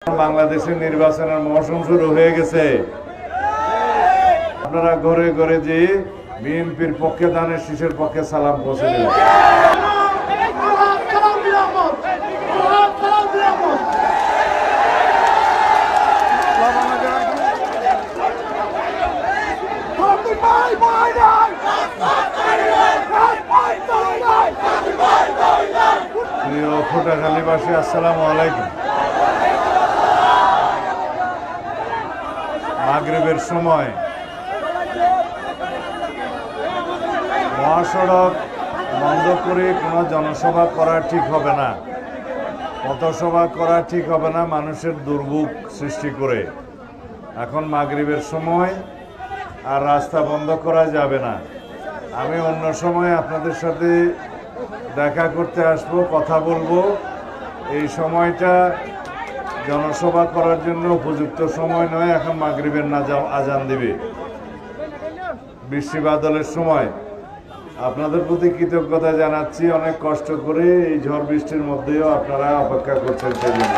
বাংলাদেশের নির্বাচনের মৌসুম শুরু হয়ে গেছে। আপনারা ঘরে ঘরে যে বিএনপির পক্ষে ধানের শীষের পক্ষে সালাম পৌঁছে দিলেন। প্রিয় ফোটাখালীবাসী, আসসালামু আলাইকুম। মাগরিবের সময় মহাসড়ক বন্ধ করে কোনো জনসভা করা ঠিক হবে না, পথসভা করা ঠিক হবে না, মানুষের দুর্ভোগ সৃষ্টি করে। এখন মাগরিবের সময় আর রাস্তা বন্ধ করা যাবে না। আমি অন্য সময় আপনাদের সাথে দেখা করতে আসবো, কথা বলবো। এই সময়টা জনসভা করার জন্য উপযুক্ত সময় নয়। এখন মাগরিবের আজান দিবে, বৃষ্টি বাদলের সময়। আপনাদের প্রতি কৃতজ্ঞতা জানাচ্ছি। অনেক কষ্ট করে এই ঝড় বৃষ্টির মধ্যেও আপনারা অপেক্ষা করছেন সেজন্য।